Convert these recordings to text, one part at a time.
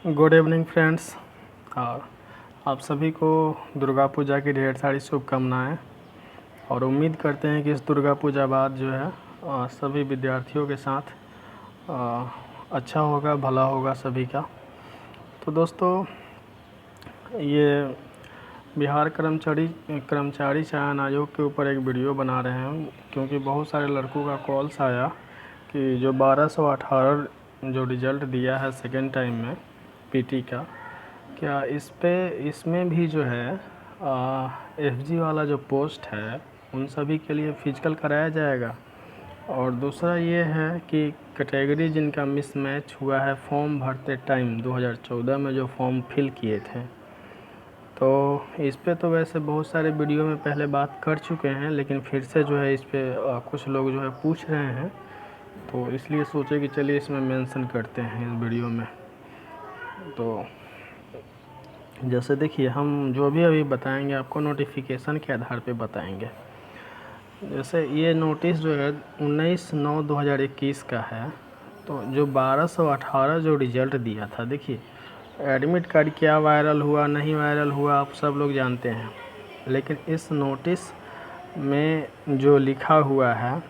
Good evening friends. और आप सभी को दुर्गा पूजा की ढेर सारी शुभकामनाएं और उम्मीद करते हैं कि इस दुर्गा पूजा बाद जो है सभी विद्यार्थियों के साथ अच्छा होगा, भला होगा सभी का। तो दोस्तों, ये बिहार कर्मचारी चयन आयोग के ऊपर एक वीडियो बना रहे हैं, क्योंकि बहुत सारे लड़कों का कॉल्स आया कि जो 1218 जो रिज़ल्ट दिया है सेकेंड टाइम में पीटी का, क्या इसमें भी जो है एफजी वाला जो पोस्ट है उन सभी के लिए फिजिकल कराया जाएगा। और दूसरा ये है कि कैटेगरी जिनका मिसमैच हुआ है फॉर्म भरते टाइम 2014 में जो फॉर्म फिल किए थे, तो इस पे तो वैसे बहुत सारे वीडियो में पहले बात कर चुके हैं, लेकिन फिर से जो है इस पे कुछ लोग जो है पूछ रहे हैं, तो इसलिए सोचे कि चलिए इसमें मेंशन करते हैं इस वीडियो में। तो जैसे देखिए, हम जो भी अभी बताएंगे आपको नोटिफिकेशन के आधार पे बताएंगे। जैसे ये नोटिस जो है 19/9/2021 का है। तो जो 1218 जो रिज़ल्ट दिया था, देखिए एडमिट कार्ड क्या वायरल हुआ नहीं वायरल हुआ आप सब लोग जानते हैं, लेकिन इस नोटिस में जो लिखा हुआ है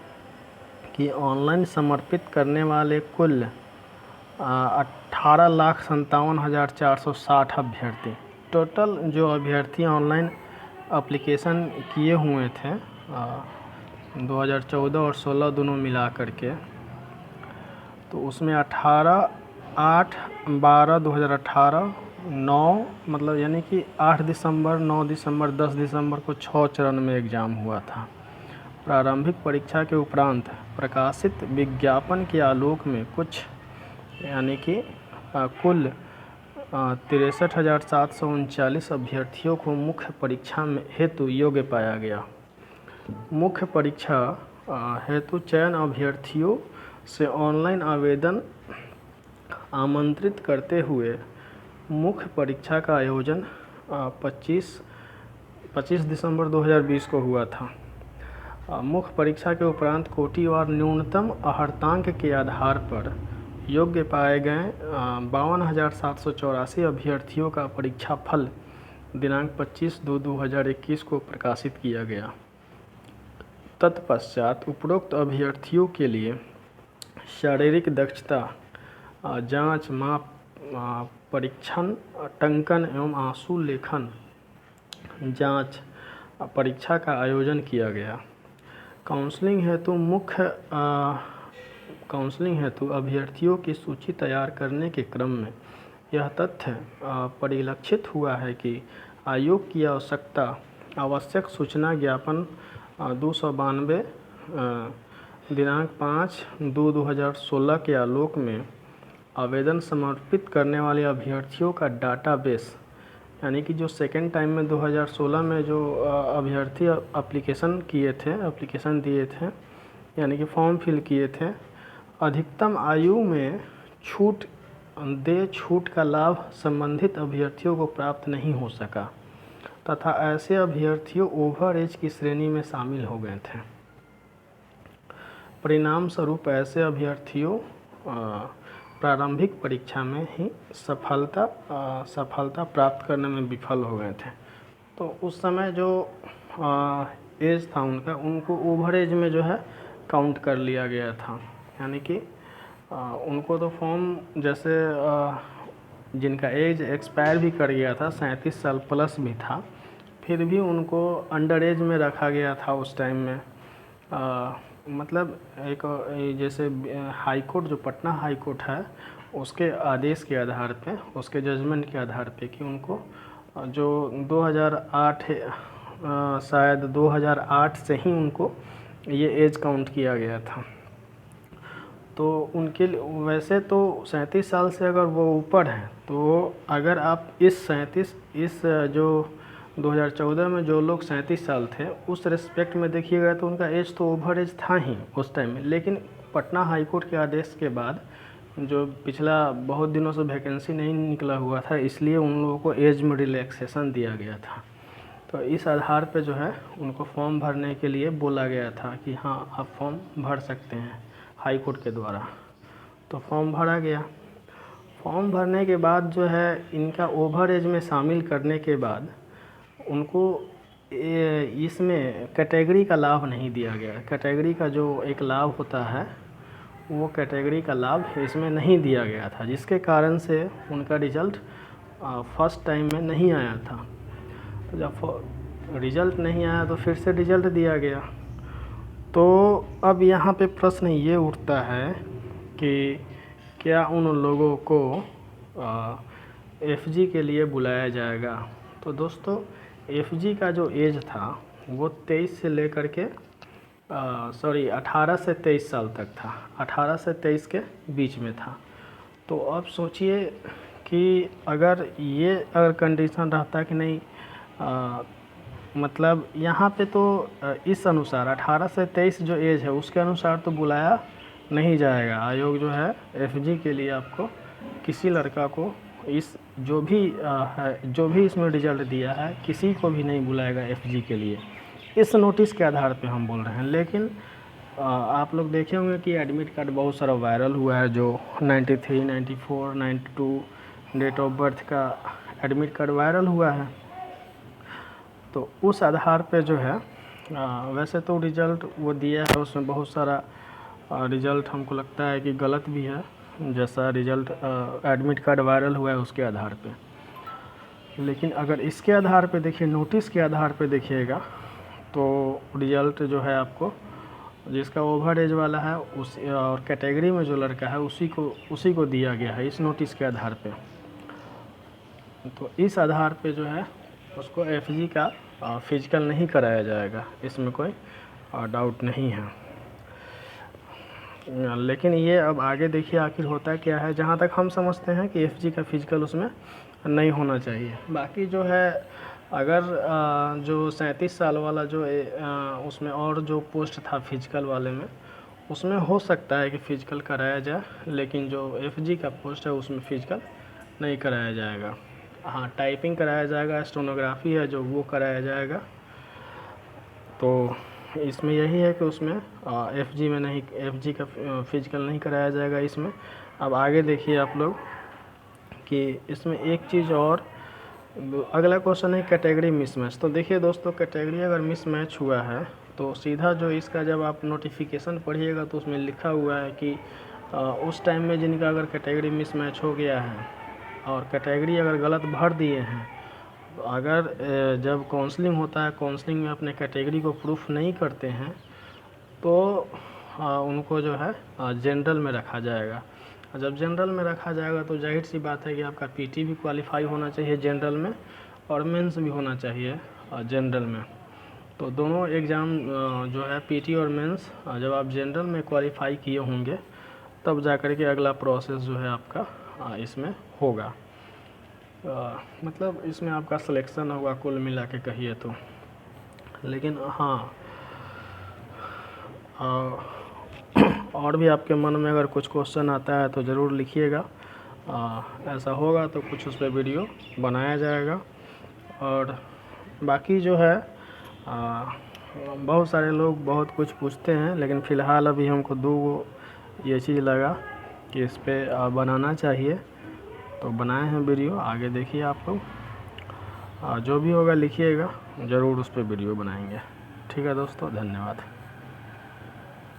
कि ऑनलाइन समर्पित करने वाले कुल 18,57,460 अभ्यर्थी, टोटल जो अभ्यर्थी ऑनलाइन एप्लीकेशन किए हुए थे 2014 और 16 दोनों मिला करके, तो उसमें 18/8/12/2018 9 मतलब यानी कि 8 दिसंबर, 9 दिसंबर, 10 दिसंबर को 6 चरण में एग्ज़ाम हुआ था। प्रारंभिक परीक्षा के उपरांत प्रकाशित विज्ञापन के आलोक में कुछ यानी कि कुल 63,739 अभ्यर्थियों को मुख्य परीक्षा में हेतु योग्य पाया गया। मुख्य परीक्षा हेतु चयन अभ्यर्थियों से ऑनलाइन आवेदन आमंत्रित करते हुए मुख्य परीक्षा का आयोजन 25 दिसंबर 2020 को हुआ था। मुख्य परीक्षा के उपरांत कोटिवार न्यूनतम अर्हतांक के आधार पर योग्य पाए गए 52,784 अभ्यर्थियों का परीक्षा फल दिनांक 25/2/2021 को प्रकाशित किया गया। तत्पश्चात उपरोक्त अभ्यर्थियों के लिए शारीरिक दक्षता जांच, माप, परीक्षण, टंकन एवं आंसू लेखन जांच परीक्षा का आयोजन किया गया। काउंसलिंग हेतु अभ्यर्थियों की सूची तैयार करने के क्रम में यह तथ्य परिलक्षित हुआ है कि आयोग की आवश्यक सूचना ज्ञापन 292 दिनांक 5/2/2016 के आलोक में आवेदन समर्पित करने वाले अभ्यर्थियों का डाटाबेस, यानी कि जो सेकेंड टाइम में 2016 में जो अभ्यर्थी एप्लीकेशन दिए थे, यानी कि फॉर्म फिल किए थे, अधिकतम आयु में छूट का लाभ संबंधित अभ्यर्थियों को प्राप्त नहीं हो सका तथा ऐसे अभ्यर्थियों ओवर एज की श्रेणी में शामिल हो गए थे। परिणाम स्वरूप ऐसे अभ्यर्थियों प्रारंभिक परीक्षा में ही सफलता प्राप्त करने में विफल हो गए थे। तो उस समय जो एज था उनको ओवर एज में जो है काउंट कर लिया गया था, यानी कि उनको तो फॉर्म जैसे जिनका एज एक्सपायर भी कर गया था, 37 साल प्लस भी था, फिर भी उनको अंडर एज में रखा गया था उस टाइम में। मतलब एक जैसे हाई कोर्ट, जो पटना हाई कोर्ट है, उसके आदेश के आधार पे, उसके जजमेंट के आधार पे कि उनको जो 2008 शायद 2008 से ही उनको ये एज काउंट किया गया था। तो उनके वैसे तो 37 साल से अगर वो ऊपर हैं, तो अगर आप इस जो 2014 में जो लोग 37 साल थे उस रिस्पेक्ट में देखिएगा तो उनका एज तो ओवर एज था ही उस टाइम में। लेकिन पटना हाई कोर्ट के आदेश के बाद जो पिछला बहुत दिनों से वैकेंसी नहीं निकला हुआ था, इसलिए उन लोगों को एज में रिलैक्सेशन दिया गया था। तो इस आधार पे जो है उनको फॉर्म भरने के लिए बोला गया था कि हाँ आप फॉर्म भर सकते हैं हाई कोर्ट के द्वारा। तो फॉर्म भरा गया। फॉर्म भरने के बाद जो है इनका ओवर एज में शामिल करने के बाद उनको इसमें कैटेगरी का लाभ नहीं दिया गया। कैटेगरी का जो एक लाभ होता है वो कैटेगरी का लाभ इसमें नहीं दिया गया था, जिसके कारण से उनका रिज़ल्ट फर्स्ट टाइम में नहीं आया था। तो जब रिज़ल्ट नहीं आया तो फिर से रिज़ल्ट दिया गया। तो अब यहाँ पे प्रश्न ये उठता है कि क्या उन लोगों को एफजी के लिए बुलाया जाएगा। तो दोस्तों एफजी का जो एज था वो 23 से लेकर के 18 से 23 साल तक था, 18 से 23 के बीच में था। तो अब सोचिए कि अगर कंडीशन रहता कि नहीं मतलब यहाँ पे तो इस अनुसार 18 से 23 जो एज है उसके अनुसार तो बुलाया नहीं जाएगा। आयोग जो है एफजी के लिए आपको किसी लड़का को इस जो भी इसमें रिज़ल्ट दिया है किसी को भी नहीं बुलाएगा एफजी के लिए, इस नोटिस के आधार पे हम बोल रहे हैं। लेकिन आप लोग देखे होंगे कि एडमिट कार्ड बहुत सारा वायरल हुआ है, जो 93, 94, 92 डेट ऑफ बर्थ का एडमिट कार्ड वायरल हुआ है। तो उस आधार पे जो है वैसे तो रिज़ल्ट वो दिया है, उसमें बहुत सारा रिज़ल्ट हमको लगता है कि गलत भी है, जैसा रिज़ल्ट एडमिट कार्ड वायरल हुआ है उसके आधार पे। लेकिन अगर इसके आधार पे देखिए, नोटिस के आधार पे देखिएगा तो रिज़ल्ट जो है आपको जिसका ओवर एज वाला है उस और कैटेगरी में जो लड़का है उसी को दिया गया है इस नोटिस के आधार पे। तो इस आधार पे जो है उसको एफजी का फिजिकल नहीं कराया जाएगा, इसमें कोई डाउट नहीं है। लेकिन ये अब आगे देखिए आखिर होता क्या है। जहाँ तक हम समझते हैं कि एफजी का फिजिकल उसमें नहीं होना चाहिए। बाकी जो है अगर जो 37 साल वाला जो उसमें और जो पोस्ट था फिजिकल वाले में, उसमें हो सकता है कि फ़िज़िकल कराया जाए, लेकिन जो एफजी का पोस्ट है उसमें फ़िज़िकल नहीं कराया जाएगा। हाँ, टाइपिंग कराया जाएगा, स्टेनोग्राफी है जो वो कराया जाएगा। तो इसमें यही है कि उसमें एफजी में नहीं, एफजी का फ़िज़िकल नहीं कराया जाएगा इसमें। अब आगे देखिए आप लोग कि इसमें एक चीज़ और, अगला क्वेश्चन है कैटेगरी मिसमैच। तो देखिए दोस्तों, कैटेगरी अगर मिसमैच हुआ है तो सीधा जो इसका जब आप नोटिफिकेशन पढ़िएगा तो उसमें लिखा हुआ है कि उस टाइम में जिनका अगर कैटेगरी मिसमैच हो गया है और कैटेगरी अगर गलत भर दिए हैं, तो अगर जब काउंसलिंग होता है, काउंसलिंग में अपने कैटेगरी को प्रूफ नहीं करते हैं तो उनको जो है जनरल में रखा जाएगा। जब जनरल में रखा जाएगा तो जाहिर सी बात है कि आपका पीटी भी क्वालिफाई होना चाहिए जनरल में और मेंस भी होना चाहिए जनरल में। तो दोनों एग्ज़ाम जो है पीटी और मेंस जब आप जनरल में क्वालिफाई किए होंगे तब जा कर के अगला प्रोसेस जो है आपका इसमें होगा। मतलब इसमें आपका सिलेक्शन होगा कुल मिला के कहिए तो। लेकिन हाँ, और भी आपके मन में अगर कुछ क्वेश्चन आता है तो ज़रूर लिखिएगा। ऐसा होगा तो कुछ उस पर वीडियो बनाया जाएगा। और बाकी जो है बहुत सारे लोग बहुत कुछ पूछते हैं, लेकिन फ़िलहाल अभी हमको दो ये चीज़ लगा कि इस पर बनाना चाहिए, तो बनाए हैं वीडियो। आगे देखिए आप लोग जो भी होगा लिखिएगा, ज़रूर उस पर वीडियो बनाएंगे। ठीक है दोस्तों, धन्यवाद।